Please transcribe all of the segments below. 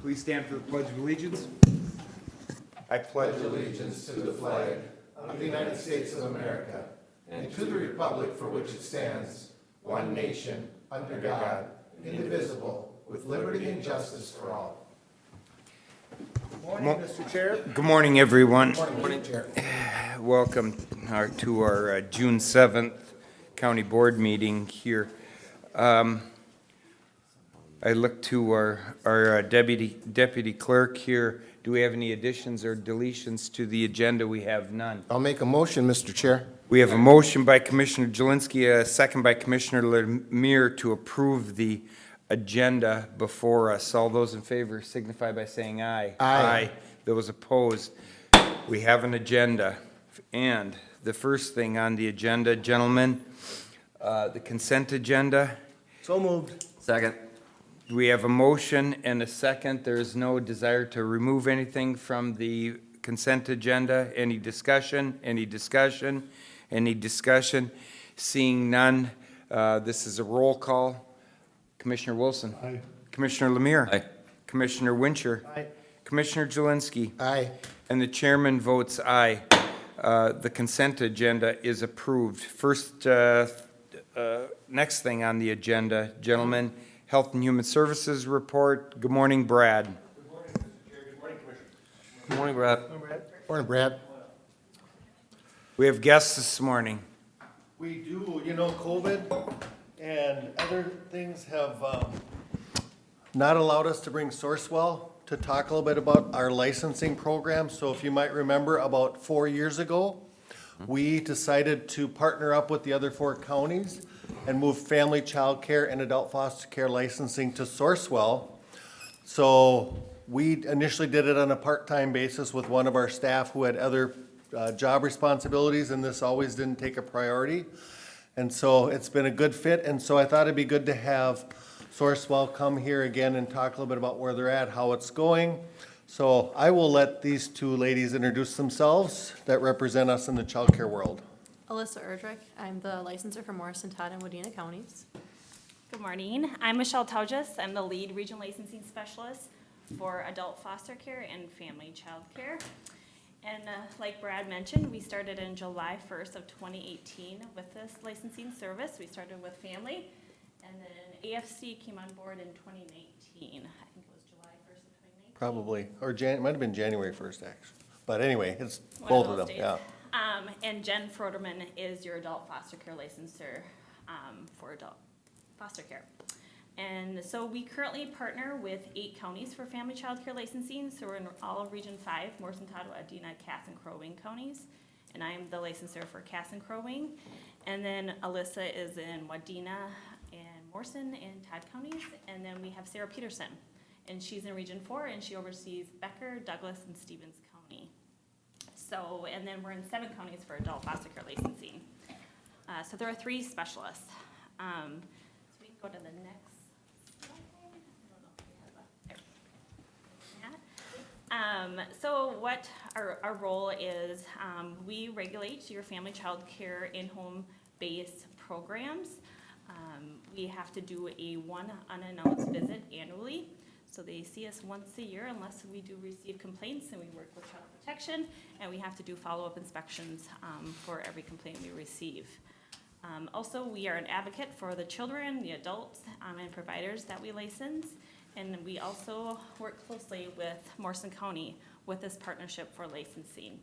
Please stand for the Pledge of Allegiance. I pledge allegiance to the flag of the United States of America and to the republic for which it stands, one nation, under God, indivisible, with liberty and justice for all. Good morning, Mr. Chair. Good morning, everyone. Good morning, Chair. Welcome to our June 7th County Board meeting here. I look to our deputy clerk here. Do we have any additions or deletions to the agenda? We have none. I'll make a motion, Mr. Chair. We have a motion by Commissioner Jelinski, a second by Commissioner Lemire to approve the agenda before us. All those in favor signify by saying aye. Aye. Those opposed, we have an agenda. And the first thing on the agenda, gentlemen, the consent agenda. So moved. Second. We have a motion and a second. There is no desire to remove anything from the consent agenda. Any discussion? Any discussion? Any discussion? Seeing none, this is a roll call. Commissioner Wilson. Aye. Commissioner Lemire. Aye. Commissioner Wincher. Aye. Commissioner Jelinski. Aye. And the chairman votes aye. The consent agenda is approved. First, next thing on the agenda, gentlemen, Health and Human Services report. Good morning, Brad. Good morning, Mr. Chair. Good morning, Commissioner. Good morning, Brad. Morning, Brad. We have guests this morning. We do, COVID and other things have not allowed us to bring Sourcewell to talk a little bit about our licensing program. So if you might remember, about 4 years ago, we decided to partner up with the other 4 counties and move family child care and adult foster care licensing to Sourcewell. So we initially did it on a part-time basis with one of our staff who had other job responsibilities, and this always didn't take a priority. And so it's been a good fit, and so I thought it'd be good to have Sourcewell come here again and talk a little bit about where they're at, how it's going. So I will let these 2 ladies introduce themselves that represent us in the child care world. Alyssa Erdrich. I'm the licensor for Morrison, Todd, and Wadena counties. Good morning. I'm Michelle Taujas. I'm the lead regional licensing specialist for adult foster care and family child care. And like Brad mentioned, we started in July 1st of 2018 with this licensing service. We started with family, and then AFC came on board in 2019. I think it was July 1st of 2019. Probably, or it might have been January 1st, actually. But anyway, it's One both of those them, days. yeah. And Jen Froderman is your adult foster care licensor for adult foster care. And so we currently partner with 8 counties for family child care licensing. So we're in all of Region 5, Morrison, Todd, Wadena, Cass, and Crow Wing counties. And I am the licensor for Cass and Crow Wing. And then Alyssa is in Wadena and Morrison and Todd counties. And then we have Sarah Peterson, and she's in Region 4, and she oversees Becker, Douglas, and Stevens County. So, and then we're in 7 counties for adult foster care licensing. So there are 3 specialists. So we can go to the next slide. I don't know if we have that. So what our role is, we regulate your family child care in-home based programs. We have to do a 1 unannounced visit annually. So they see us once a year unless we do receive complaints, and we work with child protection, and we have to do follow-up inspections for every complaint we receive. Also, we are an advocate for the children, the adults, and providers that we license, and we also work closely with Morrison County with this partnership for licensing.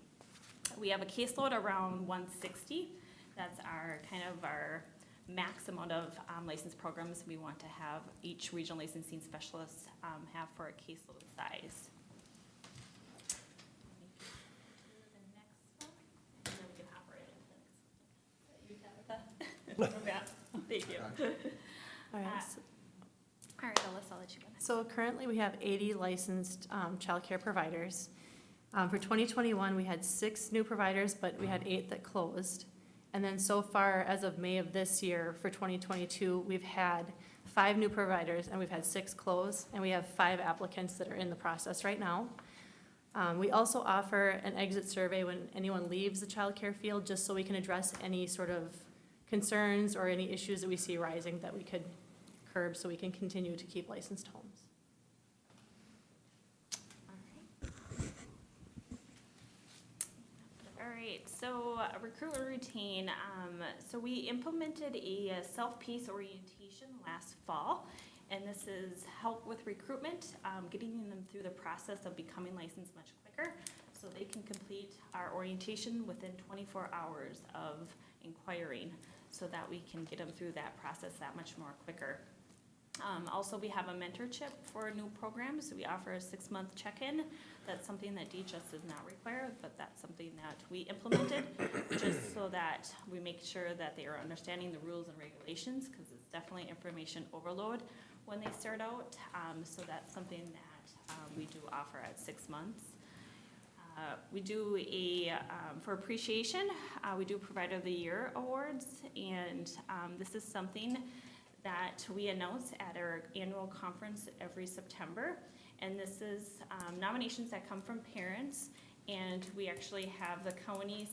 We have a caseload around 160. That's our max amount of licensed programs we want to have each regional licensing specialist have for a caseload size. The next one, and then we can hop right into the next one. Yeah, thank you. All right. All right, Alyssa, I'll let you go next. So currently we have 80 licensed childcare providers. For 2021, we had 6 new providers, but we had 8 that closed. And then so far, as of May of this year, for 2022, we've had 5 new providers, and we've had 6 close, and we have 5 applicants that are in the process right now. We also offer an exit survey when anyone leaves the childcare field, just so we can address any sort of concerns or any issues that we see rising that we could curb, so we can continue to keep licensed homes. right, so recruit or retain, so we implemented a self-paced orientation last fall, and this is help with recruitment, getting them through the process of becoming licensed much quicker, so they can complete our orientation within 24 hours of inquiring, so that we can get them through that process that much more quicker. Also, we have a mentorship for new programs. We offer a 6-month check-in. That's something that DHS does not require, but that's something that we implemented just so that we make sure that they are understanding the rules and regulations, because it's definitely information overload when they start out. So that's something that we do offer at 6 months. We do for appreciation, we do Provider of the Year awards, and this is something that we announce at our annual conference every September. And this is nominations that come from parents, and we actually have the counties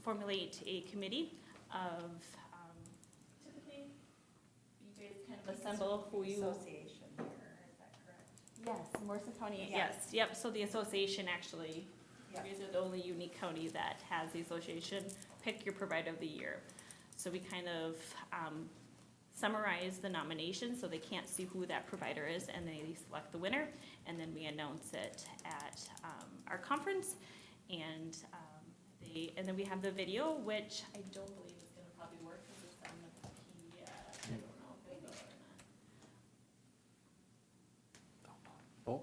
formulate a committee of, typically, you guys kind of assemble who you. Association here, is that correct? Yes, Morrison County, Yes. yes, yep, so the association actually, Yep. you guys are the only unique county that has the association pick your provider of the year. So we kind of summarize the nominations, so they can't see who that provider is, and they select the winner, and then we announce it at our conference, and then we have the video, which I don't believe is gonna probably work, because it's on the P, I don't know if it'll go or not. Oh,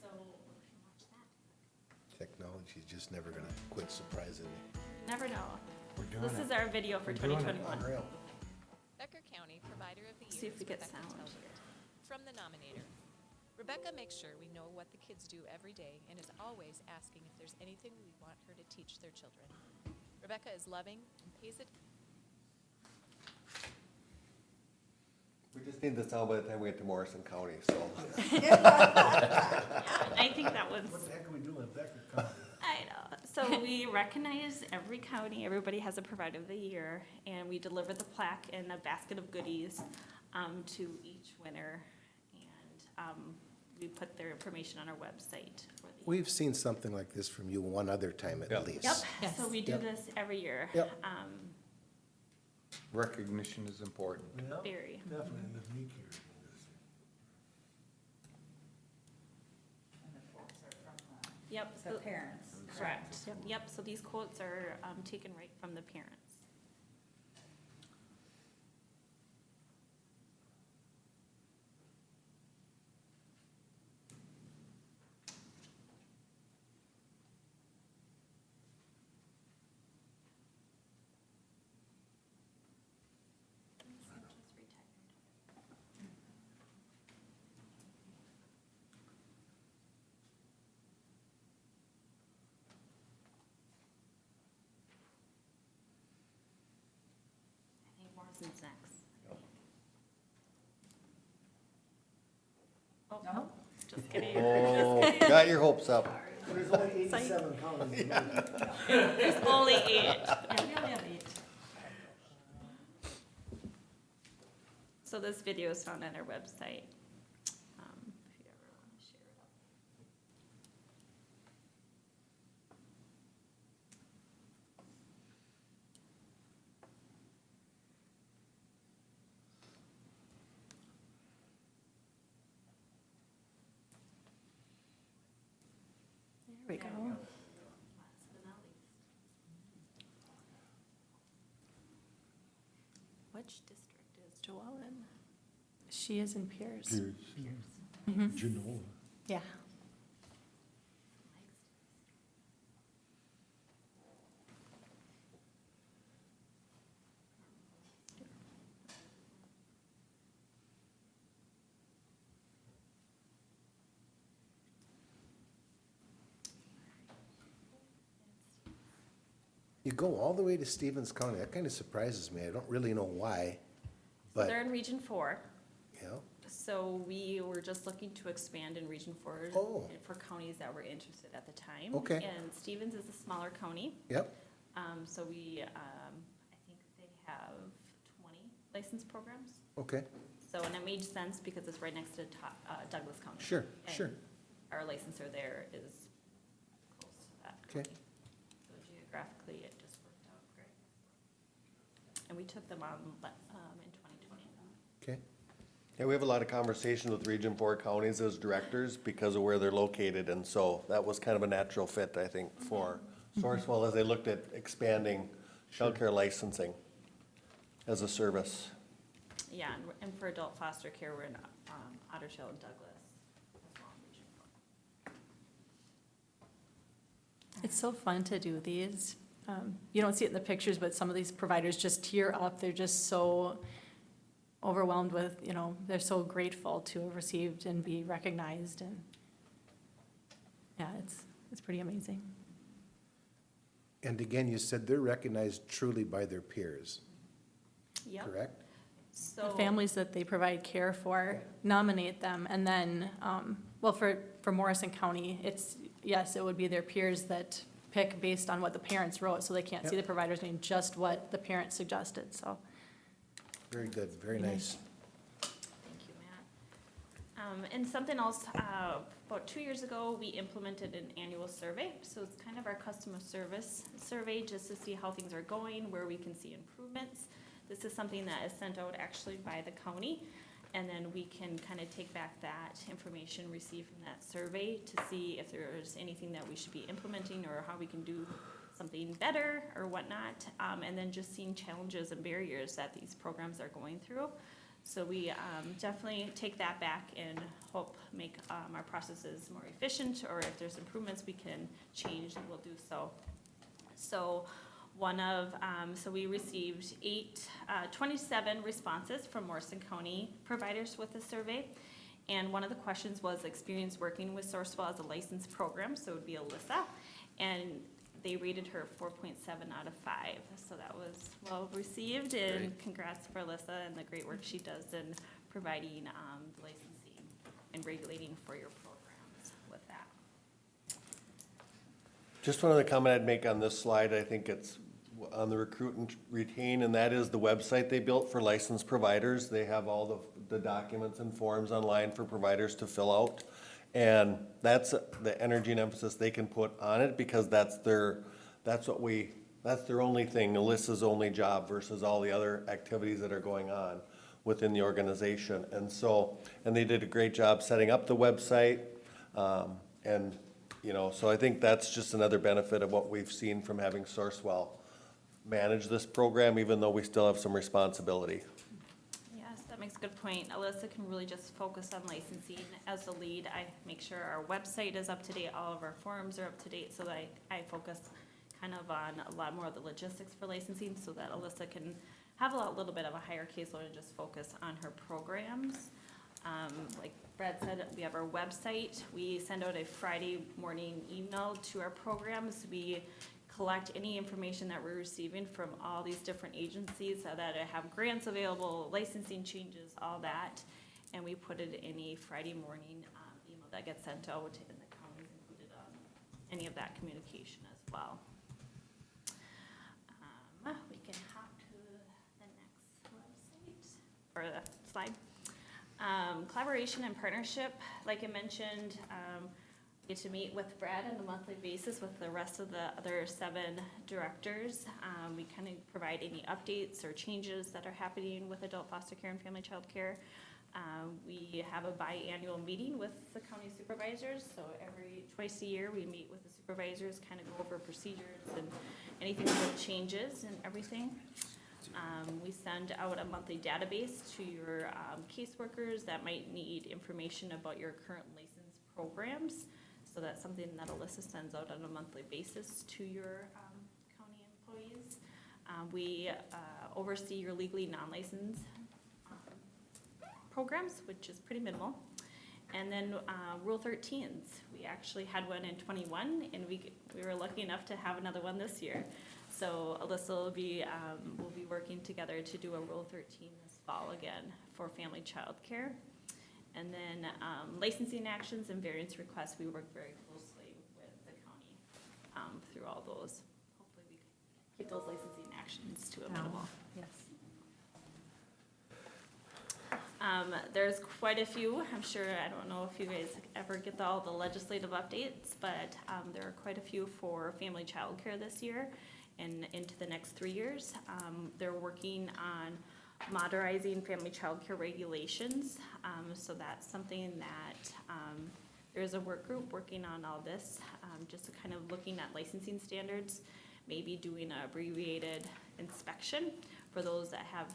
So, we can watch that. Technology's just never gonna quit surprising me. Never know. We're doing This it. is our video for 2021. Unreal. Becker County Provider of the See Year if is we get Rebecca sound. Tellier. From the nominator, Rebecca makes sure we know what the kids do every day and is always asking if there's anything we want her to teach their children. Rebecca is loving and pays it. we just need this out by the time we get to Morrison County, so. I think that was, What the heck are we doing with Becker County? I know. So we recognize every county, everybody has a provider of the year, and we deliver the plaque and a basket of goodies to each winner. And we put their information on our website for the. We've seen something like this from you one other time Yeah. at least. Yep, so we do Yep. this every year. Yep. Recognition is important. Very. Definitely, with me carrying this. And the quotes are from Yep. the parents. Correct. Yep, so these quotes are taken right from the parents. I think Morrison's next. Oh, No? just kidding. Oh, got your hopes up. There's only 87 counties. There's only 8. Yeah, we only have 8. So this video is found on our website. If you ever want to share it up. There we go. Last but not least. Which district is Joelle in? She is in Pierce. Genoa. Yeah. You go all the way to Stevens County. That kind of surprises me. I don't really know why, but, They're in Region 4, you know, so we were just looking to expand in Region 4 Oh. for counties that were interested at the time. Okay. And Stevens is a smaller county, yep, so we, I think they have 20 licensed programs. okay, So, and it made sense because it's right next to Douglas County. sure, And sure. our licensor there is close to that Okay. county. and we took them on in 2020. Okay. Yeah, we have a lot of conversations with Region 4 counties as directors because of where they're located, and so that was kind of a natural fit, I think, for Sourcewell as they looked at expanding childcare licensing as a service. Yeah, and for adult foster care, we're in Otter Tail and Douglas. as well, Region 4. It's so fun to do these. You don't see it in the pictures, but some of these providers just tear up. They're just so overwhelmed with, they're so grateful to have received and be recognized, and yeah, it's pretty amazing. And again, you said they're recognized truly by their peers, Yep. correct? So. The families that they provide care for nominate them, and then, for Morrison County, yes, it would be their peers that pick based on what the parents wrote, so they can't see the provider's name, just what the parents suggested, so. Very good, very nice. Thank you, Matt. And something else, about 2 years ago, we implemented an annual survey. So it's kind of our customer service survey, just to see how things are going, where we can see improvements. This is something that is sent out actually by the county, and then we can kind of take back that information received from that survey to see if there's anything that we should be implementing or how we can do something better or whatnot, and then just seeing challenges and barriers that these programs are going through. So we definitely take that back and hope make our processes more efficient, or if there's improvements we can change, then we'll do so. So so we received 27 responses from Morrison County providers with the survey. And one of the questions was experience working with Sourcewell as a licensed program, so it would be Alyssa. And they rated her 4.7 out of 5. So that was well received, and Great. congrats for Alyssa and the great work she does in providing licensing and regulating for your programs with that. Just one other comment I'd make on this slide, I think it's on the recruit and retain, and that is the website they built for licensed providers. They have all the documents and forms online for providers to fill out. And that's the energy and emphasis they can put on it, because that's their only thing, Alyssa's only job versus all the other activities that are going on within the organization. And they did a great job setting up the website, so I think that's just another benefit of what we've seen from having Sourcewell manage this program, even though we still have some responsibility. Yes, that makes a good point. Alyssa can really just focus on licensing as the lead. I make sure our website is up to date, all of our forms are up to date, so that I focus kind of on a lot more of the logistics for licensing, so that Alyssa can have a little bit of a higher caseload and just focus on her programs. Like Brad said, we have our website. We send out a Friday morning email to our programs. We collect any information that we're receiving from all these different agencies that have grants available, licensing changes, all that. And we put it in a Friday morning email that gets sent out, and the county's included on any of that communication as well. We can hop to the next website, or the slide. Collaboration and partnership, like I mentioned, get to meet with Brad on a monthly basis with the rest of the other 7 directors. We kind of provide any updates or changes that are happening with adult foster care and family child care. We have a biannual meeting with the county supervisors, so twice a year we meet with the supervisors, kind of go over procedures and anything that changes and everything. We send out a monthly database to your caseworkers that might need information about your current licensed programs. So that's something that Alyssa sends out on a monthly basis to your county employees. We oversee your legally non-licensed programs, which is pretty minimal. And then Rule 13s. We actually had one in 21, and we were lucky enough to have another one this year. So Alyssa will be working together to do a Rule 13 this fall again for family child care. And then licensing actions and variance requests, we work very closely with the county through all those. Hopefully we keep those licensing actions to a minimal. Yes. There's quite a few. I'm sure, I don't know if you guys ever get all the legislative updates, but there are quite a few for family child care this year. and into the next 3 years. They're working on modernizing family child care regulations. So that's something that, there's a work group working on all this, just to kind of looking at licensing standards, maybe doing an abbreviated inspection for those that have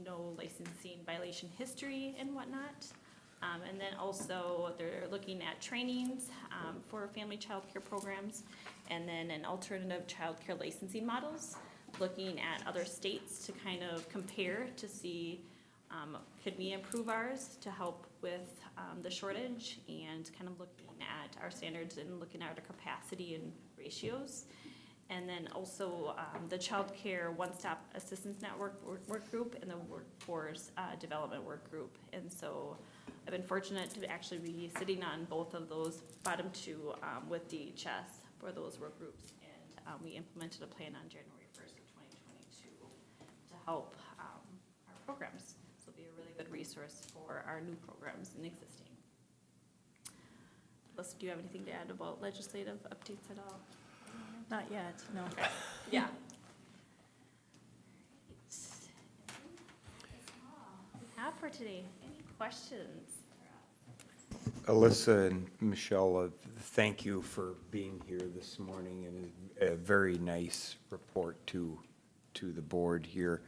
no licensing violation history and whatnot. And then also they're looking at trainings for family child care programs, and then an alternative child care licensing models, looking at other states to kind of compare to see could we improve ours to help with the shortage, and kind of looking at our standards and looking at our capacity and ratios. And then also the Child Care One-Stop Assistance Network work group and the Workforce Development work group. And so I've been fortunate to actually be sitting on both of those bottom two with DHS for those work groups. And we implemented a plan on January 1st of 2022 to help our programs. So it'll be a really good resource for our new programs and existing. Melissa, do you have anything to add about legislative updates at all? Not yet, no. Yeah. We have for today. Any questions? Alyssa and Michelle, thank you for being here this morning, and a very nice report to the board here.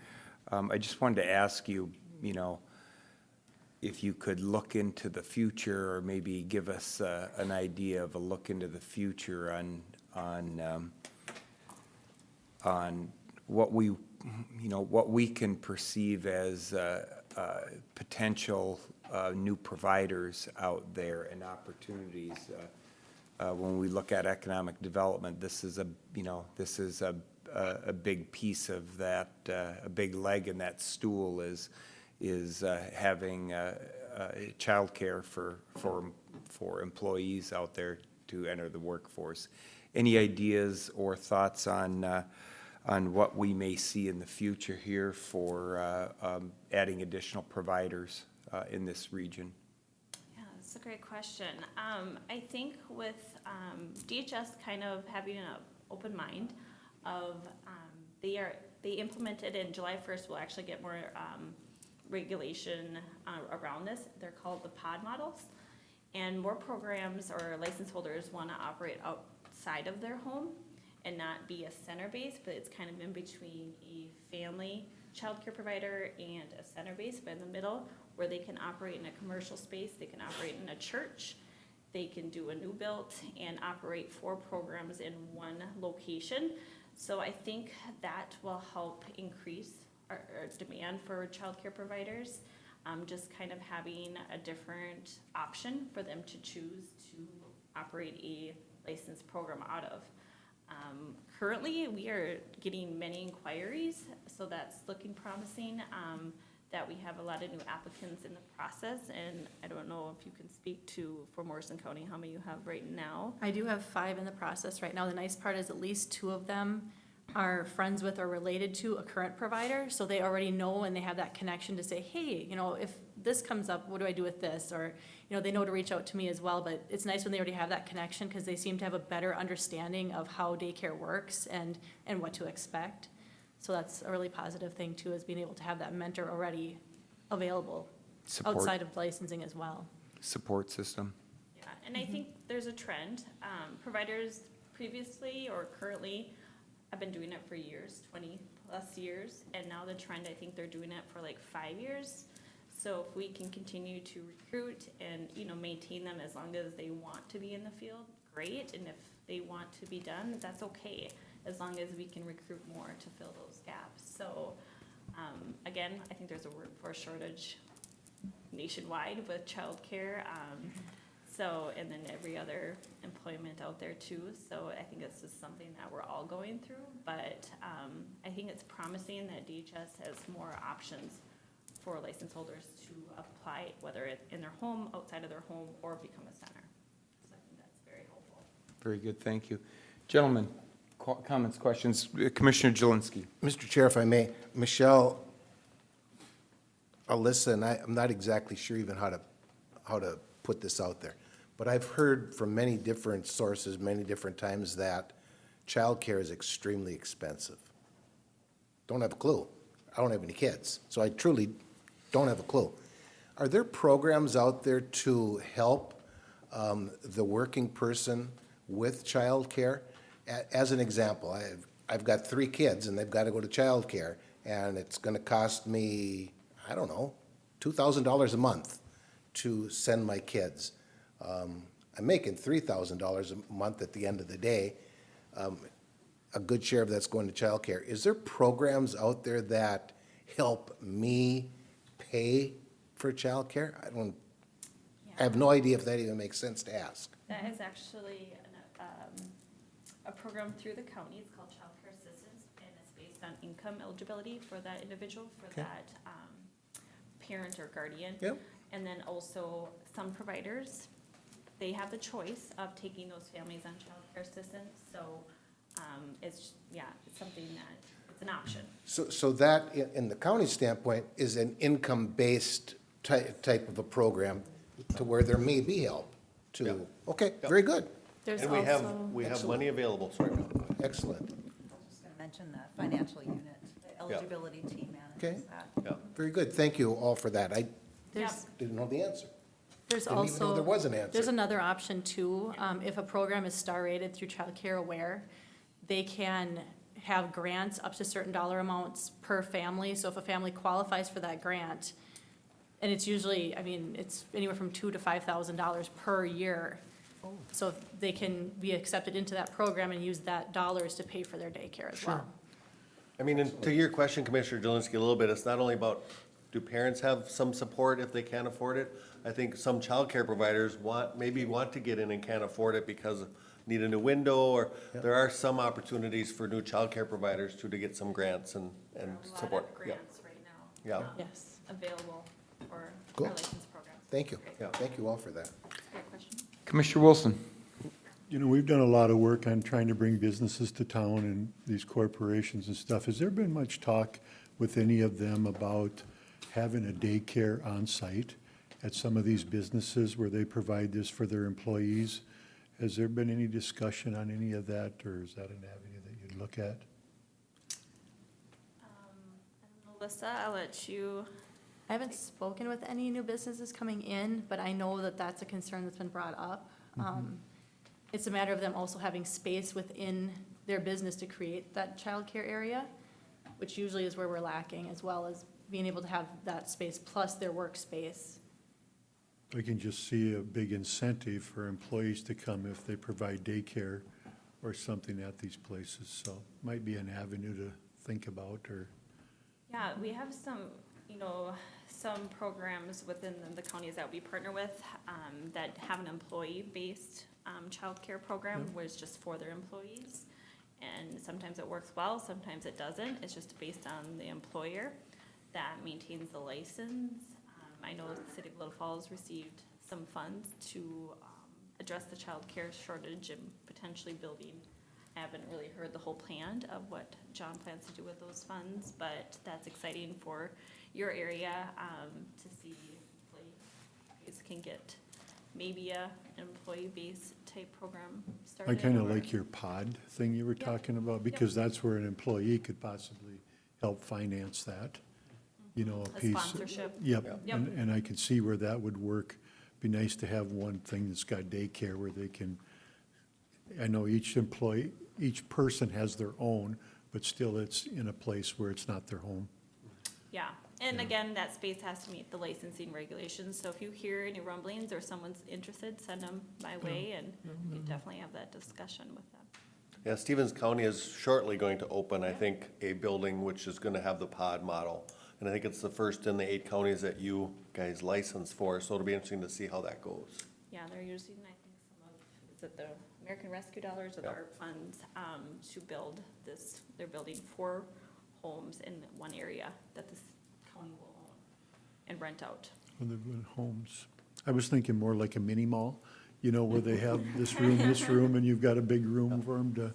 I just wanted to ask you, if you could look into the future, or maybe give us an idea of a look into the future on what we can perceive as potential new providers out there and opportunities. When we look at economic development, this is a big piece of that, a big leg in that stool is having childcare for employees out there to enter the workforce. Any ideas or thoughts on what we may see in the future here for adding additional providers in this region? Yeah, that's a great question. I think with DHS kind of having an open mind of, they implemented in July 1st, we'll actually get more regulation around this. They're called the pod models. And more programs or license holders want to operate outside of their home and not be a center base, but it's kind of in between a family child care provider and a center base, but in the middle, where they can operate in a commercial space, they can operate in a church, they can do a new build and operate 4 programs in one location. So I think that will help increase our demand for child care providers, just kind of having a different option for them to choose to operate a licensed program out of. Currently, we are getting many inquiries, so that's looking promising, that we have a lot of new applicants in the process, and I don't know if you can speak to, for Morrison County, how many you have right now. I do have 5 in the process right now. The nice part is at least 2 of them are friends with or related to a current provider, so they already know and they have that connection to say, hey, if this comes up, what do I do with this? Or, they know to reach out to me as well, but it's nice when they already have that connection because they seem to have a better understanding of how daycare works and what to expect. So that's a really positive thing too, is being able to have that mentor already available outside of licensing as well. Support system. Yeah, and I think there's a trend. Providers previously or currently have been doing it for years, 20 plus years, and now the trend, I think they're doing it for like 5 years. So if we can continue to recruit and, maintain them as long as they want to be in the field, great. And if they want to be done, that's okay, as long as we can recruit more to fill those gaps. So, again, I think there's a workforce shortage nationwide with childcare. And then every other employment out there too. So I think it's just something that we're all going through. But I think it's promising that DHS has more options for license holders to apply, whether it's in their home, outside of their home, or become a center. So I think that's very helpful. Very good, thank you. Gentlemen, comments, questions? Commissioner Jelinski. Mr. Chair, if I may, Michelle, Alyssa, and I'm not exactly sure even how to put this out there, but I've heard from many different sources, many different times, that childcare is extremely expensive. Don't have a clue. I don't have any kids, so I truly don't have a clue. Are there programs out there to help the working person with childcare? As an example, I've got 3 kids and they've got to go to childcare, and it's going to cost me, I don't know, $2,000 a month to send my kids. I'm making $3,000 a month at the end of the day. A good share of that's going to childcare. Is there programs out there that help me pay for childcare? I have no idea if that even makes sense to ask. That is actually a program through the county. It's called Child Care Assistance, and it's based on income eligibility for that individual, for Okay. that parent or guardian. Yep. And then also some providers, they have the choice of taking those families on child care assistance. So it's something that, it's an option. So that, in the county standpoint, is an income-based type of a program to where there may be help to, Yeah. okay, very good, There's And also, we have Excellent. money available, sorry. excellent, I was just gonna mention the financial unit, the eligibility team Okay. manages that. Yeah. very good. Thank you all for that. I there's, didn't know the answer. there's Didn't even know also. there was an answer. There's another option too. If a program is star rated through Child Care Aware, they can have grants up to certain dollar amounts per family. So if a family qualifies for that grant, and it's usually, I mean, it's anywhere from $2,000 to $5,000 per year. So they can be accepted into that program and use that dollars to pay for their daycare as well. I mean, and to your question, Commissioner Jelinski, a little bit, it's not only about, do parents have some support if they can't afford it? I think some childcare providers maybe want to get in and can't afford it because need a new window, or there are some opportunities for new childcare providers to get some grants and There are a lot support. of Yeah. grants right now. Yeah. Yes. Available for Cool. our license programs. Thank you. Yeah. Thank you all for that. Great question. Commissioner Wilson? You know, we've done a lot of work on trying to bring businesses to town and these corporations and stuff. Has there been much talk with any of them about having a daycare on site at some of these businesses where they provide this for their employees? Has there been any discussion on any of that, or is that an avenue that you'd look at? Melissa, I'll let you. I haven't spoken with any new businesses coming in, but I know that that's a concern that's been brought up. It's a matter of them also having space within their business to create that childcare area, which usually is where we're lacking, as well as being able to have that space plus their workspace. I can just see a big incentive for employees to come if they provide daycare or something at these places, so might be an avenue to think about, or, Yeah, we have some programs within the counties that we partner with, that have an employee-based, childcare program where it's just for their employees. And sometimes it works well, sometimes it doesn't. It's just based on the employer that maintains the license. I know the city of Little Falls received some funds to, address the childcare shortage and potentially building. I haven't really heard the whole plan of what John plans to do with those funds, but that's exciting for your area, to see employees can get maybe an employee-based type program started. I kind of or- like your pod thing you were Yep. talking about, because that's where an employee could possibly help finance that, you know, a A piece. sponsorship. Yep, Yep. and I could see where that would work. Be nice to have one thing that's got daycare where they can, I know each employee, each person has their own, but still it's in a place where it's not their home. Yeah, and again, that space has to meet the licensing regulations, so if you hear any rumblings or someone's interested, send them my way, and we definitely have that discussion with them. Yeah, Stevens County is shortly going to open, I think, a building which is gonna have the pod model. And I think it's the first in the 8 counties that you guys license for, so it'll be interesting to see how that goes. Yeah, they're using, I think, some of, is it the American Rescue Dollars or the Yeah. ARP funds, to build this, they're building 4 homes in one area that this county will own and rent out. When they're in homes. I was thinking more like a mini mall, you know, where they have this room, and you've got a big room for them to,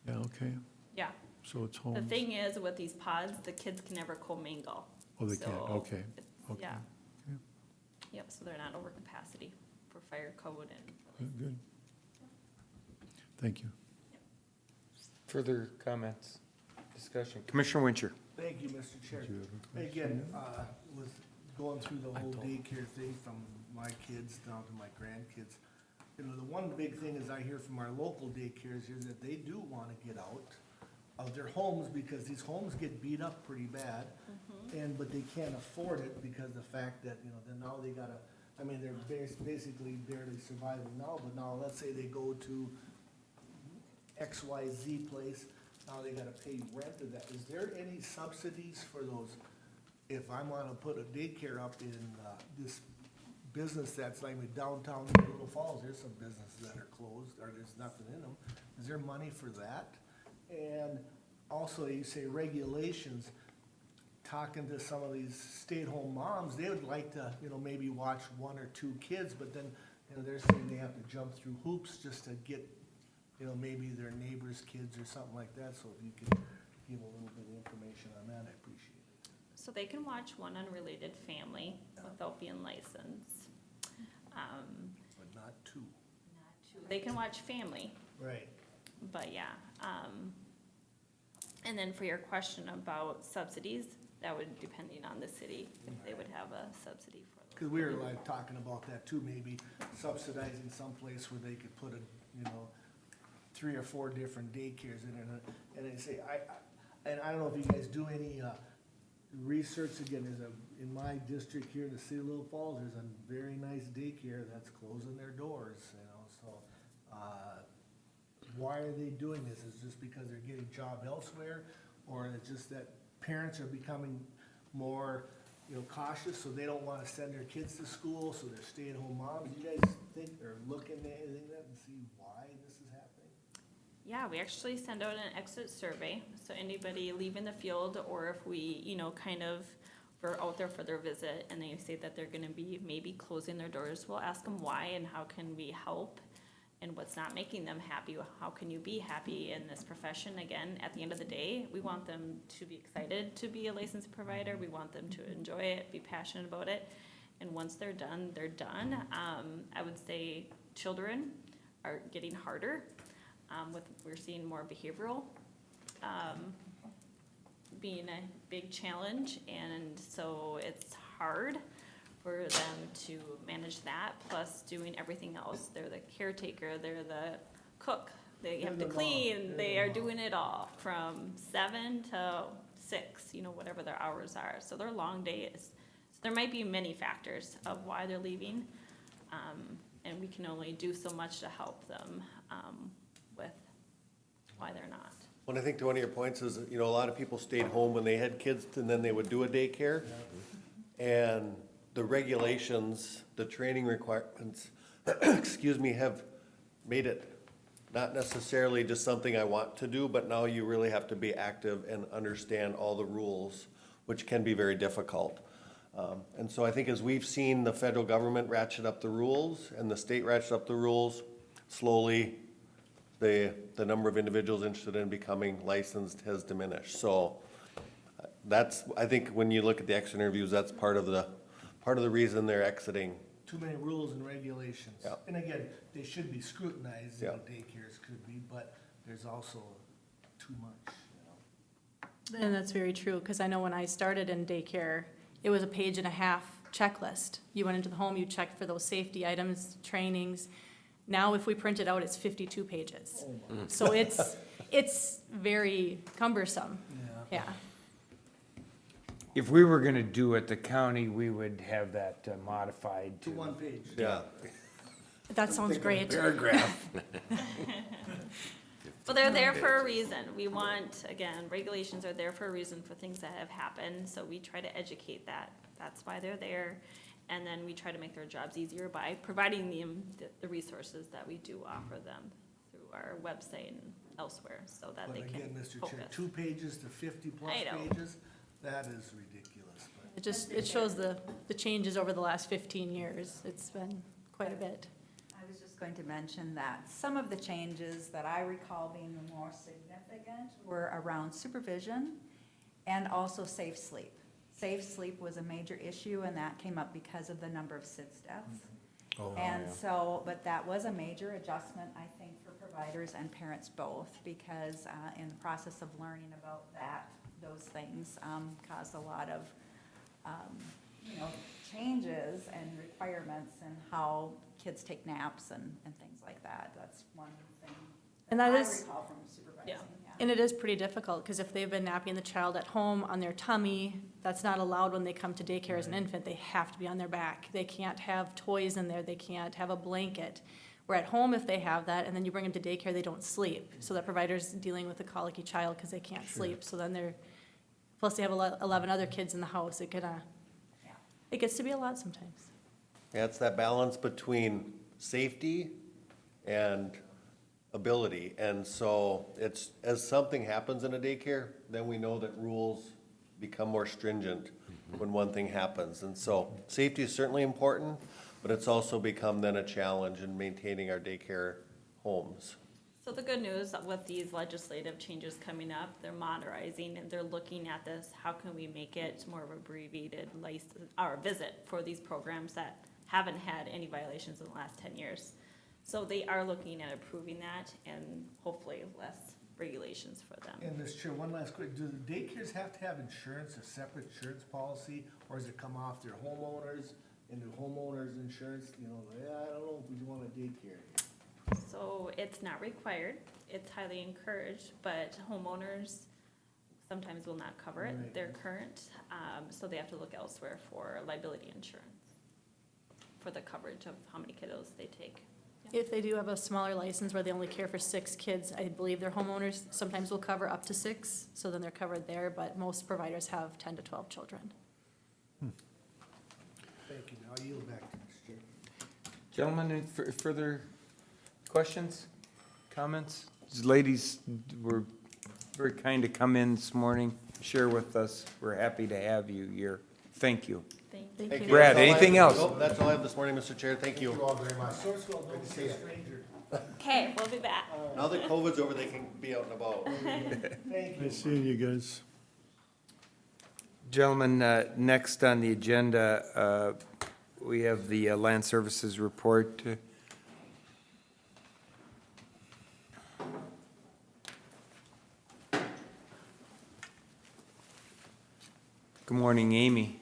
yeah, okay, Yeah, so it's the homes. thing is with these pods, the kids can never commingle. Oh, they can't, So okay, it's- okay. Yeah. Yeah. Yep, so they're not over capacity for fire code and. Good. Thank you. Further comments, discussion? Commissioner Wincher. Thank you, Mr. Chair. Again, was going through the whole daycare thing from my kids down to my grandkids. You know, the one big thing is I hear from our local daycares is that they do wanna get out of their homes because these homes get beat up pretty bad. But they can't afford it because the fact that, you know, then now they gotta, I mean, they're basically barely surviving now, but now let's say they go to XYZ place, now they gotta pay rent to that. Is there any subsidies for those? If I wanna put a daycare up in, this business that's like downtown Little Falls, there's some businesses that are closed, or there's nothing in them. Is there money for that? And also, you say regulations, talking to some of these stay-at-home moms, they would like to, you know, maybe watch 1 or 2 kids, but then, you know, they're saying they have to jump through hoops just to get, you know, maybe their neighbor's kids or something like that. So if you could give a little bit of information on that, I appreciate it. So they can watch one unrelated family without being licensed. But not 2. They can watch family, Right. but yeah. And then for your question about subsidies, that would depending on the city, if they would have a subsidy for those. Because we were like talking about that too, maybe subsidizing someplace where they could put a, you know, 3 or 4 different daycares in it. And they say, and I don't know if you guys do any, research. Again, in my district here in the city of Little Falls, there's a very nice daycare that's closing their doors, you know, so, why are they doing this? Is it just because they're getting job elsewhere? Or is it just that parents are becoming more, you know, cautious, so they don't wanna send their kids to school, so they're stay-at-home moms? You guys think or look into anything like that and see why this is happening? Yeah, we actually send out an exit survey, so anybody leaving the field, or if we, you know, kind of, we're out there for their visit, and they say that they're gonna be maybe closing their doors, we'll ask them why and how can we help, and what's not making them happy, how can you be happy in this profession? Again, at the end of the day, we want them to be excited to be a licensed provider, we want them to enjoy it, be passionate about it, and once they're done, they're done. I would say children are getting harder. We're seeing more behavioral being a big challenge, and so it's hard for them to manage that, plus doing everything else. They're the caretaker, they're the cook, they have to clean, they are doing it all from 7 to 6, you know, whatever their hours are. So they're long days. So there might be many factors of why they're leaving, and we can only do so much to help them with why they're not. Well, I think to one of your points is, you know, a lot of people stayed home when they had kids and then they would do a daycare. And the regulations, the training requirements, excuse me, have made it not necessarily just something I want to do, but now you really have to be active and understand all the rules, which can be very difficult. And so I think as we've seen the federal government ratchet up the rules and the state ratchet up the rules, slowly the number of individuals interested in becoming licensed has diminished. So that's, I think when you look at the exit interviews, that's part of the reason they're exiting. Too many rules and regulations. Yeah. And again, they should be scrutinized, you Yeah. know, daycares could be, but there's also too much, you know. And that's very true, because I know when I started in daycare, it was a 1.5-page checklist. You went into the home, you checked for those safety items, trainings. Now, if we print it out, it's 52 pages. So it's very cumbersome, yeah. If we were gonna do it, the county, we would have that modified To to 1 page. Yeah. That sounds great. paragraph. Well, they're there for a reason. We want, again, regulations are there for a reason for things that have happened, so we try to educate that. That's why they're there. And then we try to make their jobs easier by providing them the resources that we do offer them through our website and elsewhere, so that But they can again, Mr. focus. Chair, 2 pages to 50-plus I know. pages, that is ridiculous. But It shows the changes over the last 15 years. It's been quite a bit. I was just going to mention that some of the changes that I recall being the more significant were around supervision and also safe sleep. Safe sleep was a major issue, and that came up because of the number of SIDS deaths. And so, but that was a major adjustment, I think, for providers providers and parents both, because in the process of learning about those things caused a lot of, changes and requirements in how kids take naps and things like that. That's one thing And that that I is- recall from supervising. Yeah. And it is pretty difficult, because if they've been napping the child at home on their tummy, that's not allowed when they come to daycare as an infant. They have to be on their back. They can't have toys in there, they can't have a blanket. Where at home, if they have that, and then you bring them to daycare, they don't sleep. So that provider's dealing with a colicky child because they can't sleep. So then plus they have 11 other kids in the house. It gets to be a lot sometimes. Yeah, it's that balance between safety and ability. And so it's, as something happens in a daycare, then we know that rules become more stringent when one thing happens. And so safety is certainly important, but it's also become then a challenge in maintaining our daycare homes. So the good news with these legislative changes coming up, they're modernizing and they're looking at this, how can we make it more of abbreviated license, or visit for these programs that haven't had any violations in the last 10 years. So they are looking at approving that and hopefully less regulations for them. And Mr. Chair, one last quick, do the daycares have to have insurance, a separate insurance policy, or does it come off their homeowners and the homeowners insurance, I don't know if we want a daycare. So it's not required, it's highly encouraged, but homeowners sometimes will not cover it, Right. they're current, so they have to look elsewhere for liability insurance for the coverage of how many kiddos they take. If they do have a smaller license where they only care for 6 kids, I believe their homeowners sometimes will cover up to 6, so then they're covered there, but most providers have 10 to 12 children. Thank you. Now I yield back to Mr. Chair. Gentlemen, any further questions, comments? These ladies were very kind to come in this morning, share with us. We're happy to have you here. Thank you. Thank you. Brad, That's all I anything have. else? Nope, that's all I have this morning, Mr. Chair. Thank Thank you you. all very much. Sourcewell, don't be a stranger. Okay, we'll be back. Now that COVID's over, they can be out and about. Thank you. Nice seeing you guys. Gentlemen, next on the agenda, we have the Land Services Report. Good morning, Amy.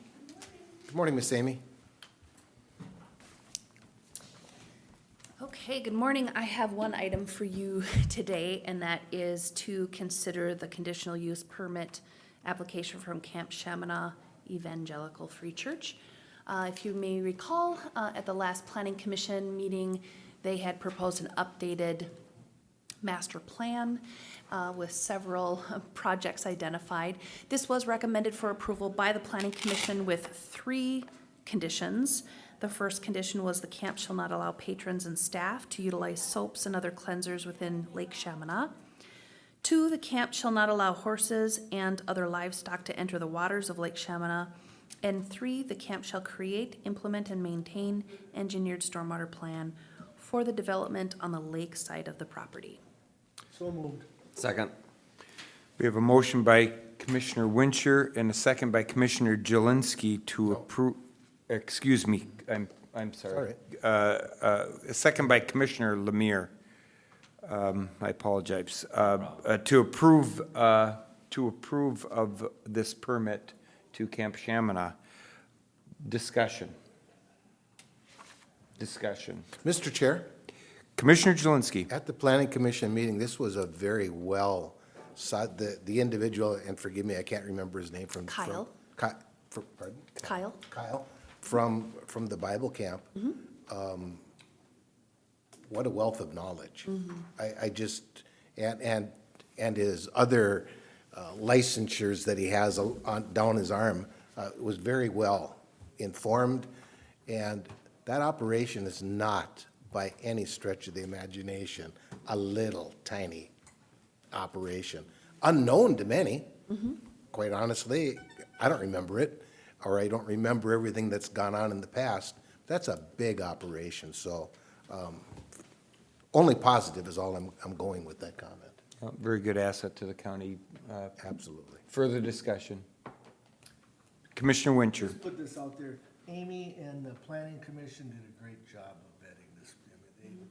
Good morning, Miss Amy. Okay, good morning. I have one item for you today, and that is to consider the conditional use permit application from Camp Chaminade Evangelical Free Church. If you may recall, at the last Planning Commission meeting, they had proposed an updated master plan with several projects identified. This was recommended for approval by the Planning Commission with 3 conditions. The first condition was the camp shall not allow patrons and staff to utilize soaps and other cleansers within Lake Chaminade. 2, the camp shall not allow horses and other livestock to enter the waters of Lake Chaminade. And 3, the camp shall create, implement, and maintain engineered stormwater plan for the development on the lake side of the property. So moved. Second. We have a motion by Commissioner Winchell and a second by Commissioner Jelinski to approve, excuse me, I'm sorry. A second by Commissioner Lemire. I apologize. To approve of this permit to Camp Chaminade. Discussion. Mr. Chair, Commissioner Jelinski. at the Planning Commission meeting, this was a very well, the individual, and forgive me, I can't remember his name from. Kyle. Pardon? Kyle? Kyle, from the Bible camp. What a wealth of knowledge. I just, and his other licensures that he has down his arm was very well informed. And that operation is not, by any stretch of the imagination, a little tiny operation. Unknown to many, quite honestly. I don't remember it, or I don't remember everything that's gone on in the past. That's a big operation, so only positive is all I'm going with that comment. Very good asset to the county. Absolutely. Further discussion. Commissioner Winchell. Just put this out there. Amy and the Planning Commission did a great job of vetting this. I mean,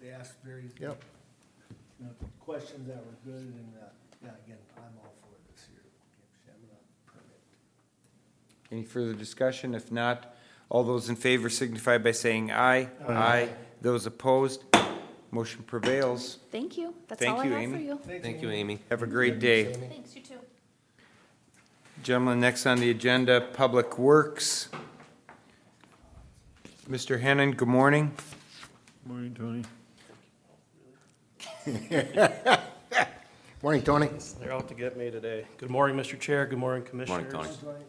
they asked very Yep. you know, questions that were good, and, yeah, again, I'm all for this here, Camp Shamrock permit. Any further discussion? If not, all those in favor signify by saying aye. Aye. Those opposed, motion prevails. Thank you. That's Thank all I you, have for Amy. you. Thank you, Amy. Have a great day. Thanks, you too. Gentlemen, next on the agenda, Public Works. Mr. Hennon, good morning. Morning, Tony. Morning, Tony. They're out to get me today. Good morning, Mr. Chair. Good morning, Commissioners. Morning, Tony.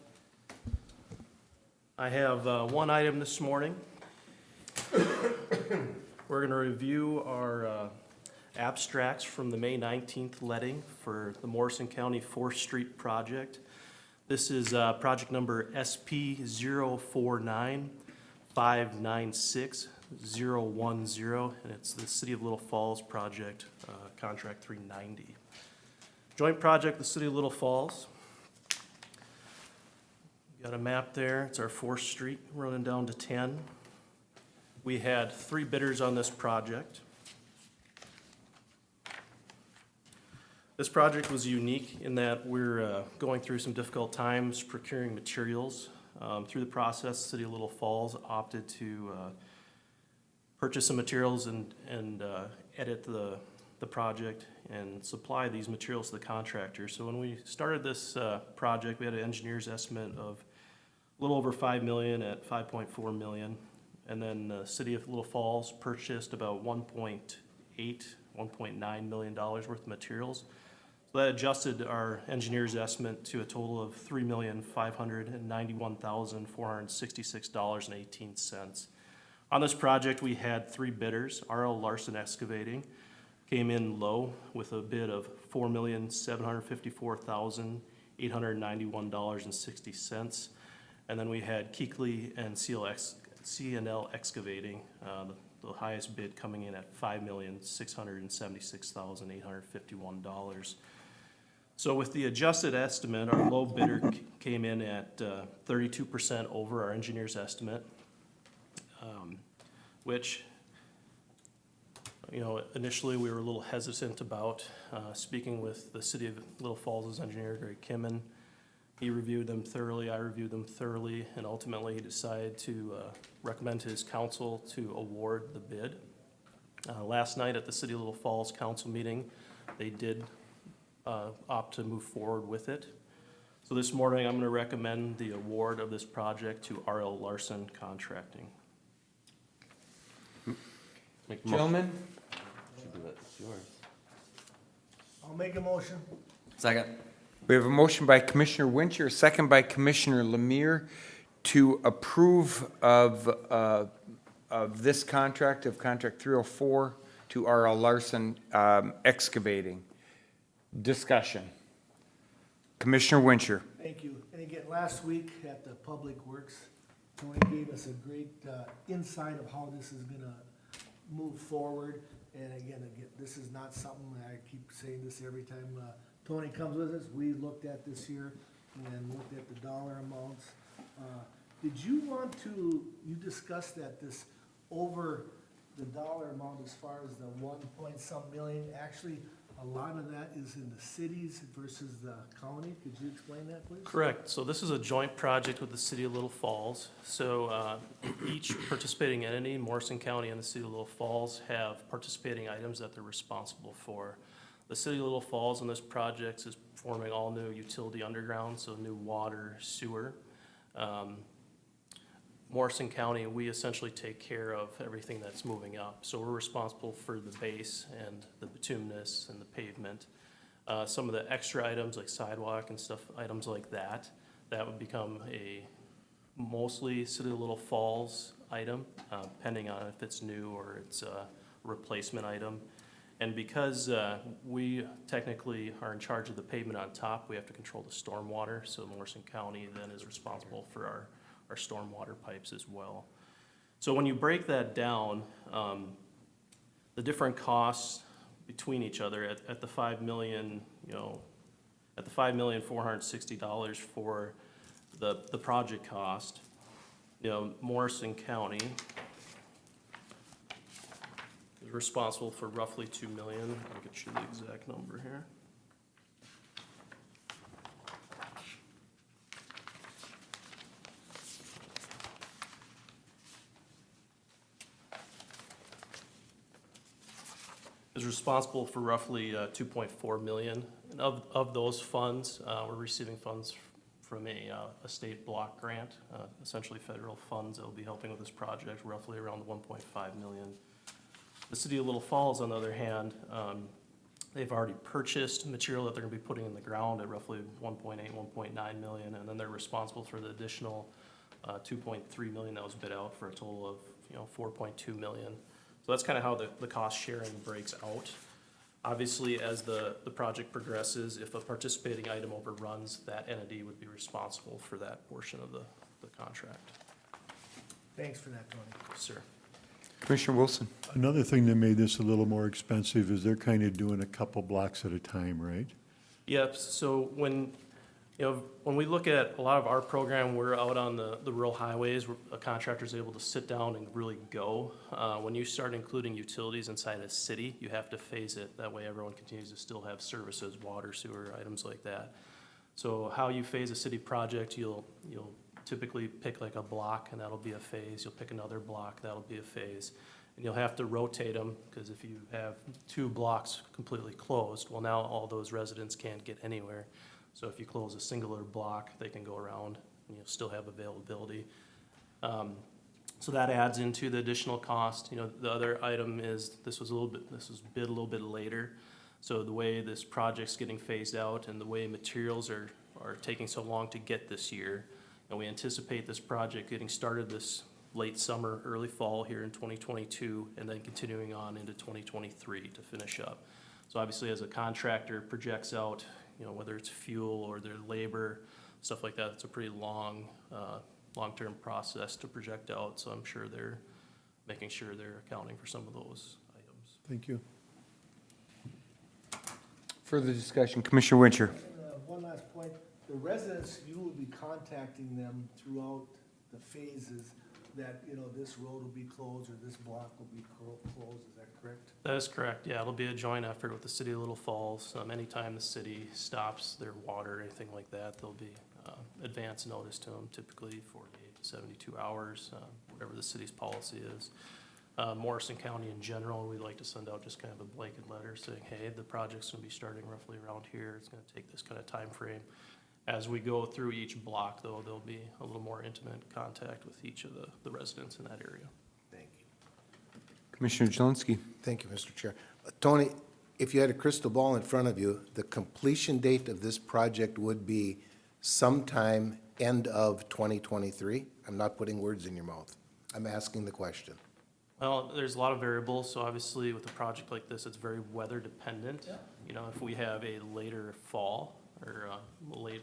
I have one item this morning. We're going to review our abstracts from the May 19th letting for the Morrison County 4th Street project. This is project number SP 049596010, and it's the City of Little Falls project, contract 390. Joint project, the City of Little Falls. Got a map there. It's our 4th Street running down to 10. We had 3 bidders on this project. This project was unique in that we're going through some difficult times procuring materials. Through the process, City of Little Falls opted to purchase some materials and edit the project and supply these materials to the contractor. So when we started this project, we had an engineer's estimate of a little over $5 million at $5.4 million. And then the City of Little Falls purchased about $1.9 million worth of materials. So that adjusted our engineer's estimate to a total of $3,591,466.18. On this project, we had 3 bidders. R.L. Larson Excavating came in low with a bid of $4,754,891.60. And then we had Keekly and C&L Excavating, the highest bid coming in at $5,676,851. So with the adjusted estimate, our low bidder came in at 32% over our engineer's estimate, which, you know, initially we were a little hesitant about. Speaking with the City of Little Falls' engineer, Greg Kimmen, he reviewed them thoroughly, I reviewed them thoroughly, and ultimately he decided to recommend to his council to award the bid. Last night at the City of Little Falls council meeting, they did opt to move forward with it. So this morning, I'm going to recommend the award of this project to R.L. Larson Contracting. Gentlemen, It's yours. I'll make a motion. Second. we have a motion by Commissioner Wincher, a second by Commissioner Lemire to approve of this contract, of contract 304 to R.L. Larson Excavating. Discussion. Commissioner Wincher. Thank you. And again, last week at the Public Works, Tony gave us a great insight of how this is gonna move forward. And again, this is not something, I keep saying this every time Tony comes with us, we looked at this here and looked at the dollar amounts. Did you want to, you discussed that this over the dollar amount as far as the 1 million, actually, a lot of that is in the cities versus the county. Could you explain that, please? Correct. So this is a joint project with the City of Little Falls. So each participating entity, Morrison County and the City of Little Falls, have participating items that they're responsible for. The City of Little Falls in this project is performing all new utility underground, so new water, sewer. Morrison County, we essentially take care of everything that's moving up. So we're responsible for the base and the bituminous and the pavement. Some of the extra items like sidewalk and stuff, items like that, that would become a mostly City of Little Falls item, depending on if it's new or it's a replacement item. And because we technically are in charge of the pavement on top, we have to control the stormwater. So Morrison County then is responsible for our stormwater pipes as well. So when you break that down, the different costs between each other at the $5 million, at the $5,460,000 for the project cost, Morrison County is responsible for roughly 2 million. I'll get you the exact number here. Is responsible for roughly 2.4 million. And of those funds, we're receiving funds from a state block grant, essentially federal funds that will be helping with this project, roughly around 1.5 million. The city of Little Falls, on the other hand, they've already purchased material that they're gonna be putting in the ground at roughly 1.8, 1.9 million, and then they're responsible for the additional 2.3 million that was bid out for a total of, 4.2 million. So that's kind of how the cost sharing breaks out. Obviously, as the project progresses, if a participating item overruns, that entity would be responsible for that portion of the contract. Thanks for that, Tony. Sir. Commissioner Wilson? Another thing that made this a little more expensive is they're kind of doing a couple blocks at a time, right? Yep, so when we look at a lot of our program, we're out on the rural highways, where a contractor's able to sit down and really go. When you start including utilities inside a city, you have to phase it. That way everyone continues to still have services, water, sewer, items like that. So how you phase a city project, you'll typically pick like a block, and that'll be a phase. You'll pick another block, that'll be a phase. And you'll have to rotate them, because if you have 2 blocks completely closed, well, now all those residents can't get anywhere. So if you close a singular block, they can go around, and you'll still have availability. So that adds into the additional cost. The other item is, this was bid a little bit later. So the way this project's getting phased out and the way materials are taking so long to get this year, and we anticipate this project getting started this late summer, early fall here in 2022, and then continuing on into 2023 to finish up. So obviously, as a contractor projects out, whether it's fuel or their labor, stuff like that, it's a pretty long-term process to project out. So I'm sure they're making sure they're accounting for some of those items. Thank you. Further discussion, Commissioner Wincher? One last point, the residents, you will be contacting them throughout the phases that, this road will be closed or this block will be closed, is that correct? That is correct, yeah. It'll be a joint effort with the city of Little Falls. Anytime the city stops their water or anything like that, there'll be advance notice to them, typically 48 to 72 hours, whatever the city's policy is. Morrison County in general, we'd like to send out just kind of a blanket letter saying, hey, the project's gonna be starting roughly around here. It's gonna take this kind of time frame. As we go through each block, though, there'll be a little more intimate contact with each of the residents in that area. Thank you. Commissioner Jelinski? Thank you, Mr. Chair. Tony, if you had a crystal ball in front of you, the completion date of this project would be sometime end of 2023? I'm not putting words in your mouth. I'm asking the question. Well, there's a lot of variables, so obviously with a project like this, it's very weather dependent. Yeah. If we have a later fall or late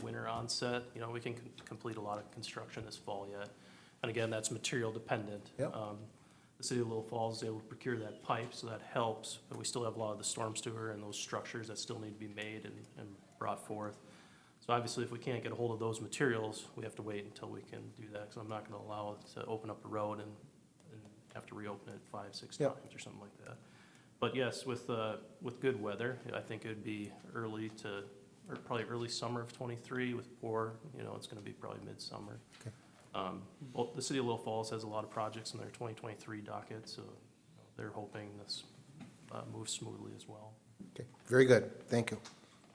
winter onset, we can complete a lot of construction this fall yet. And again, that's material dependent. Yep. The city of Little Falls is able to procure that pipe, so that helps, but we still have a lot of the storm sewer and those structures that still need to be made and brought forth. So obviously, if we can't get a hold of those materials, we have to wait until we can do that, because I'm not gonna allow it to open up a road and have to reopen it 5-6 Yep. times or something like that. But yes, with good weather, I think it would be probably early summer of '23. With poor, it's gonna be probably midsummer. Okay. Well, the city of Little Falls has a lot of projects in their 2023 docket, so they're hoping this moves smoothly as well. Okay, very good. Thank you.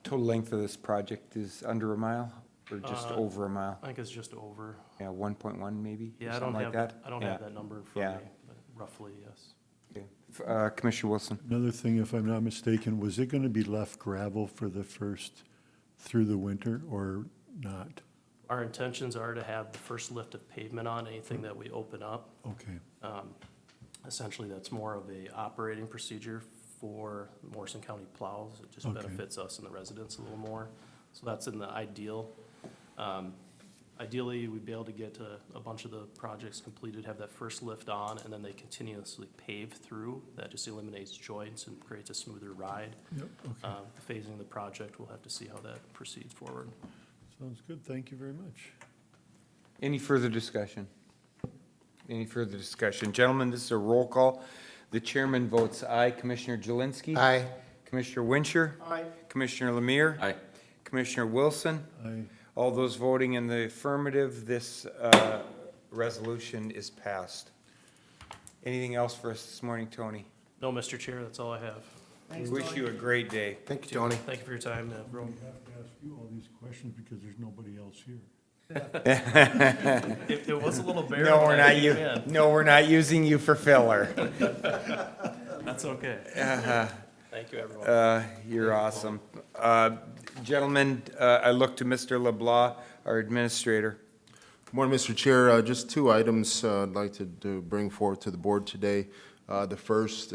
Total length of this project is under a mile or just over a mile? I think it's just over. Yeah, 1.1 maybe? or Yeah, I something don't like that? have that number in front of Yeah. me, but roughly, yes. Okay. Commissioner Wilson? Another thing, if I'm not mistaken, was it going to be left gravel for the first, through the winter or not? Our intentions are to have the first lift of pavement on anything that we open up. Okay, Essentially, that's more of a operating procedure for Morrison County plows. It just Okay. benefits us and the residents a little more. So that's in the ideal. Ideally, we'd be able to get a bunch of the projects completed, have that first lift on, and then they continuously pave through. That just eliminates joints and creates a smoother ride. yep, okay. The phasing of the project, we'll have to see how that proceeds forward. Sounds good, thank you very much. Any further discussion? Any further discussion? Gentlemen, this is a roll call. The chairman votes aye. Commissioner Jelinski? Aye. Commissioner Wincher? Aye. Commissioner Lemire? Aye. Commissioner Wilson? Aye. All those voting in the affirmative, this resolution is passed. Anything else for us this morning, Tony? No, Mr. Chair, that's all I have. Wish you a great day. Thank you, Tony. Thank you for your time, everyone. We have to ask you all these questions because there's nobody else here. It was a little bare. No, when we're I not, came in. no, we're not using you for filler. That's okay. Thank you, everyone. You're awesome. Gentlemen, I look to Mr. LeBlanc, our administrator. Good morning, Mr. Chair. Just two items I'd like to bring forth to the board today. The first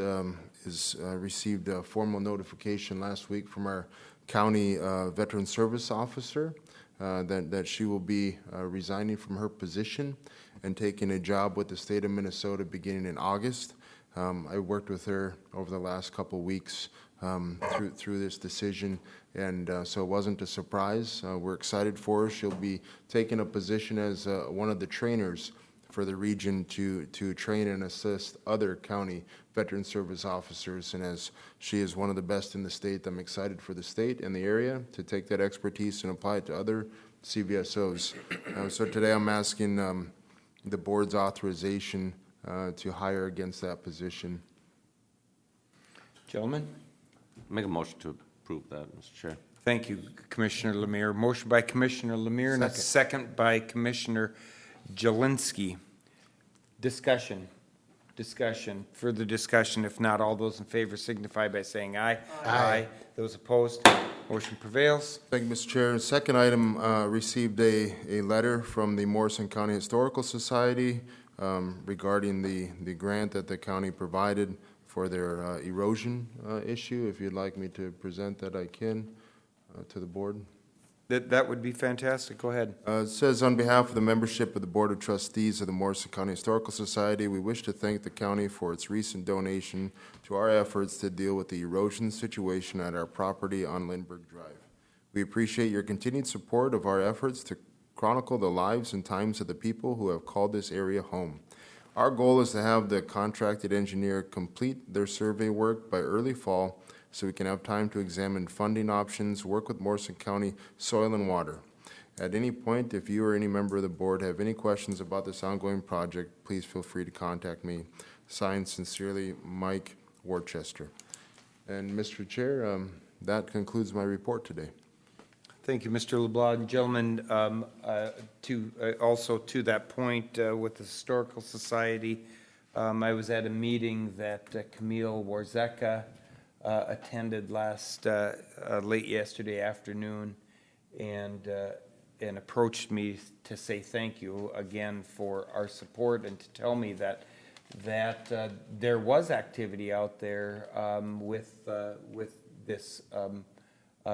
is received a formal notification last week from our county veteran service officer that she will be resigning from her position and taking a job with the state of Minnesota beginning in August. I worked with her over the last couple of weeks through this decision, and so it wasn't a surprise. We're excited for her. She'll be taking a position as one of the trainers for the region to train and assist other county veteran service officers, and as she is one of the best in the state, I'm excited for the state and the area to take that expertise and apply it to other CVSOs. So today I'm asking the board's authorization to hire against that position. Gentlemen? Make a motion to approve that, Mr. Chair. Thank you, Commissioner Lemire. Motion by Commissioner Lemire and a second by Commissioner Jelinski. Discussion. Further discussion. If not, all those in favor signify by saying aye. Aye. Those opposed, motion prevails. Thank you, Mr. Chair. Second item, received a letter from the Morrison County Historical Society regarding the grant that the county provided for their erosion issue. If you'd like me to present that, I can to the board. That would be fantastic. Go ahead. It says, on behalf of the membership of the Board of Trustees of the Morrison County Historical Society, we wish to thank the county for its recent donation to our efforts to deal with the erosion situation at our property on Lindbergh Drive. We appreciate your continued support of our efforts to chronicle the lives and times of the people who have called this area home. Our goal is to have the contracted engineer complete their survey work by early fall so we can have time to examine funding options, work with Morrison County Soil and Water. At any point, if you or any member of the board have any questions about this ongoing project, please feel free to contact me. Signed sincerely, Mike Worcester. And Mr. Chair, that concludes my report today. Thank you, Mr. LeBlanc. Gentlemen, also to that point with the Historical Society, I was at a meeting that Camille Warzeka attended late yesterday afternoon and approached me to say thank you again for our support and to tell me that there was activity out there with this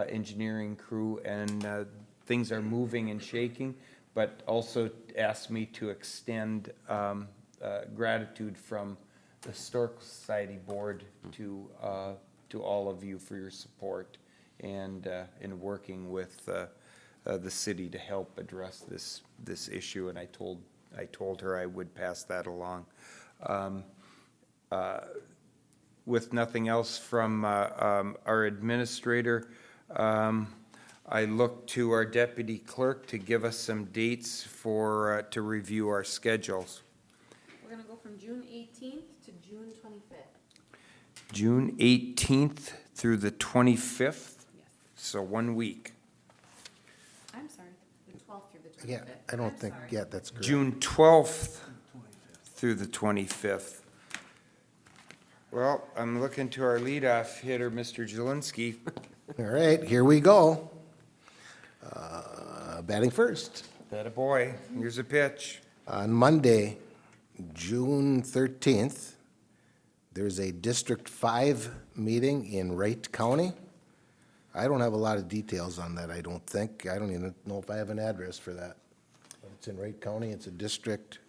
engineering crew, and things are moving and shaking, but also asked me to extend gratitude from the Historical Society Board to all of you for your support and in working with the city to help address this issue, and I told her I would pass that along. With nothing else from our administrator, I look to our deputy clerk to give us some dates to review our schedules. We're gonna go from June 18th to June 25th. June 18th through the 25th, Yes. so 1 week. I'm sorry, the 12th through the 25th. Yeah, I don't I'm think, sorry. yeah, that's correct. June 12th through the 25th. Well, I'm looking to our leadoff hitter, Mr. Jelinski. All right, here we go. Batting first. That a boy. Here's a pitch. On Monday, June 13th, there's a District 5 meeting in Wright County. I don't have a lot of details on that, I don't think. I don't even know if I have an address for that. But it's in Wright County, it's a District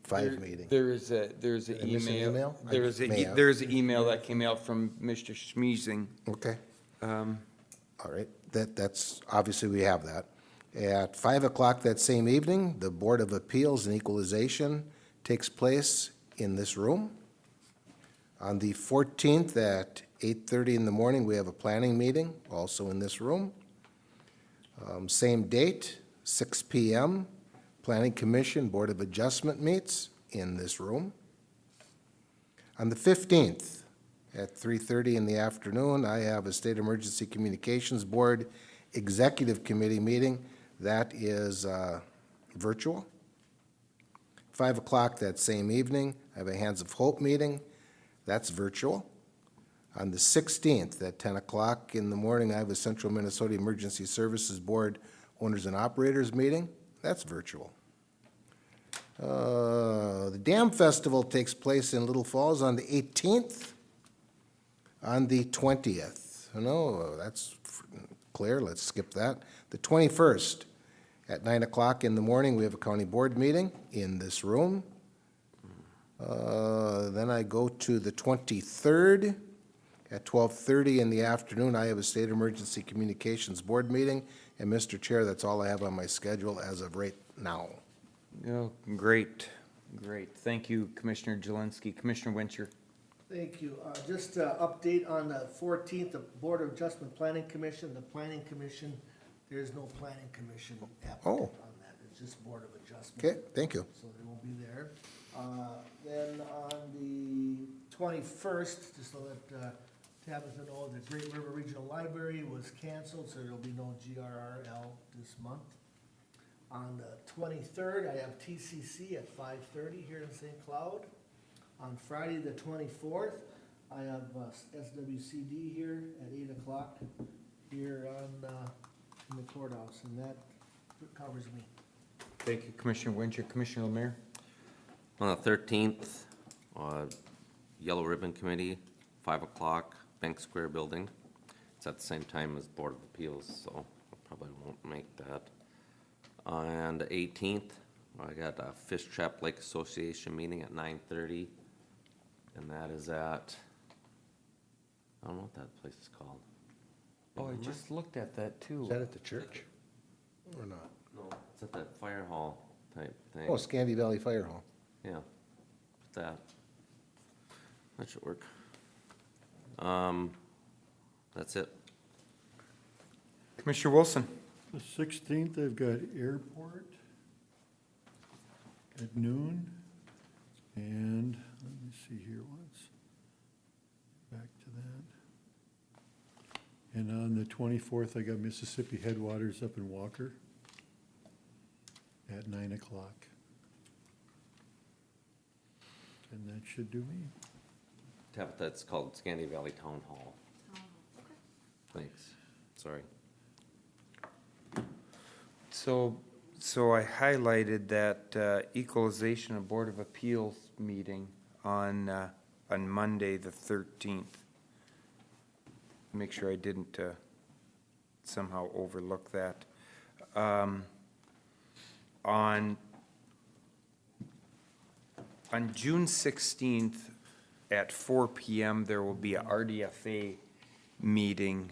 5 meeting. There's an Did I miss an email. email? I may have. There's an email that came out from Mr. Schmeezing. Okay. All right, that's, obviously we have that. At 5 o'clock that same evening, the Board of Appeals and Equalization takes place in this room. On the 14th at 8:30 in the morning, we have a planning meeting, also in this room. Same date, 6 PM, Planning Commission Board of Adjustment meets in this room. On the 15th at 3:30 in the afternoon, I have a State Emergency Communications Board Executive Committee meeting. That is virtual. 5 o'clock that same evening, I have a Hands of Hope meeting. That's virtual. On the 16th at 10 o'clock in the morning, I have a Central Minnesota Emergency Services Board Owners and Operators meeting. That's virtual. The Dam Festival takes place in Little Falls on the 18th. On the 20th, no, that's clear, let's skip that. The 21st at 9 o'clock in the morning, we have a county board meeting in this room. Then I go to the 23rd. At 12:30 in the afternoon, I have a State Emergency Communications Board meeting. And Mr. Chair, that's all I have on my schedule as of right now. Oh, great, great. Thank you, Commissioner Jelinski. Commissioner Wincher. Thank you. Just an update on the 14th, the Board of Adjustment Planning Commission. The Planning Commission, there's no Planning Commission applicant on that. It's just Board of Adjustment. Okay, thank you. So they won't be there. Then on the 21st, just to let Tabitha know, the Great River Regional Library was canceled, so there'll be no GRRL this month. On the 23rd, I have TCC at 5:30 here in St. Cloud. On Friday, the 24th, I have SWCD here at 8 o'clock here in the courthouse, and that covers me. Thank you, Commissioner Wincher. Commissioner Lemire? On the 13th, Yellow Ribbon Committee, 5 o'clock, Bank Square Building. It's at the same time as Board of Appeals, so I probably won't make that. On the 18th, I got a Fish Trap Lake Association meeting at 9:30, and that is at, I don't know what that place is called. Oh, I just looked at that too. Is that at the church or not? No, it's at that fire hall type thing. Oh, Scandy Valley Fire Hall. Yeah, that should work. That's it. Commissioner Wilson? The 16th, I've got airport at noon, and let me see here once, back to that. And on the 24th, I got Mississippi Headwaters up in Walker at 9 o'clock. And that should do me. Tabitha, it's called Scandy Valley Town Hall. Thanks, sorry. So I highlighted that Equalization and Board of Appeals meeting on Monday, the 13th. Make sure I didn't somehow overlook that. On June 16th at 4 PM, there will be a RDFA meeting.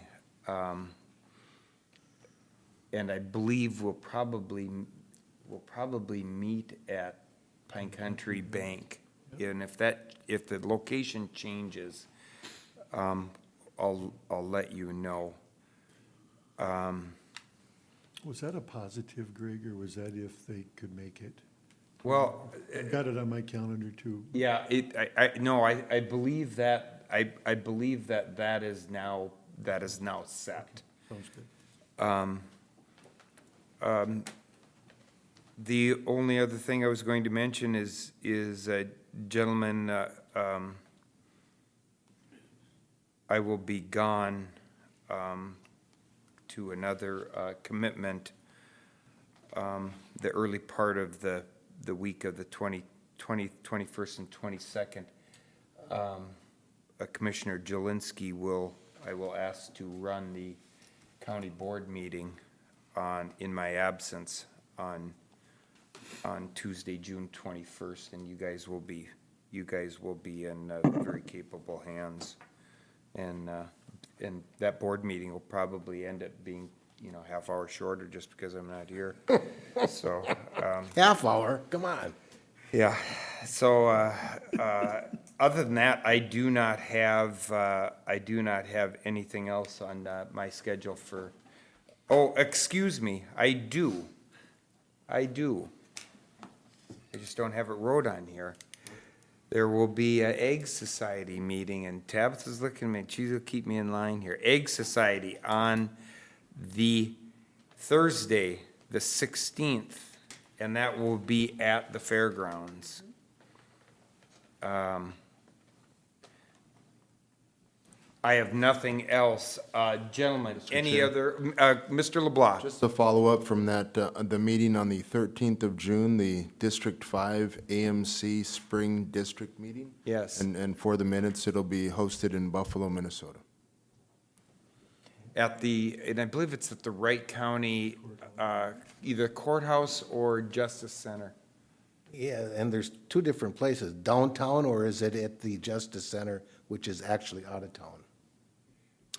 And I believe we'll probably meet at Pine Country Bank. And if the location changes, I'll let you know. Was that a positive, Greg, or was that if they could make it? Well, I've got it on my calendar too. yeah, I believe that, I believe that is now set. Sounds good. The only other thing I was going to mention is a gentleman, I will be gone to another commitment the early part of the week of the 21st and 22nd. Commissioner Jelinski I will ask to run the county board meeting in my absence on Tuesday, June 21st, and you guys will be in very capable hands. And that board meeting will probably end up being, half hour shorter just because I'm not here. So, Half hour, come on. yeah, so, Other than that, I do not have anything else on my schedule for, oh, excuse me, I do. I just don't have it wrote on here. There will be an Egg Society meeting, and Tabitha's looking at me, she'll keep me in line here. Egg Society on the Thursday, the 16th, and that will be at the fairgrounds. I have nothing else. Gentlemen, any Chair. other, Mr. LeBlanc? Just to follow up from that, the meeting on the 13th of June, the District 5 AMC Spring District meeting. Yes. And for the minutes, it'll be hosted in Buffalo, Minnesota. And I believe it's at the Wright County, either courthouse or Justice Center. Yeah, and there's two different places, downtown, or is it at the Justice Center, which is actually out of town?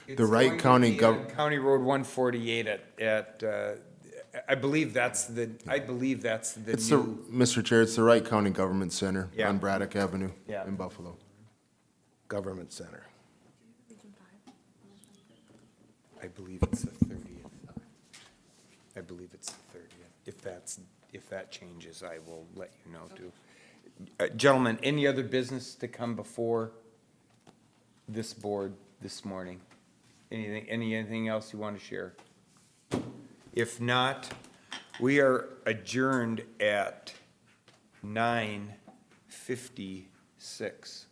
It's Wright going to County be on County Road 148 at, I believe that's the It's the, new, Mr. Chair, it's the Wright County Government Center Yeah. on Braddock Avenue Yeah. in Buffalo. Government Center. I believe it's the 30th. I believe it's the 30th. If that changes, I will let you know too. Gentlemen, any other business to come before this board this morning? Anything else you want to share? If not, we are adjourned at 9:56.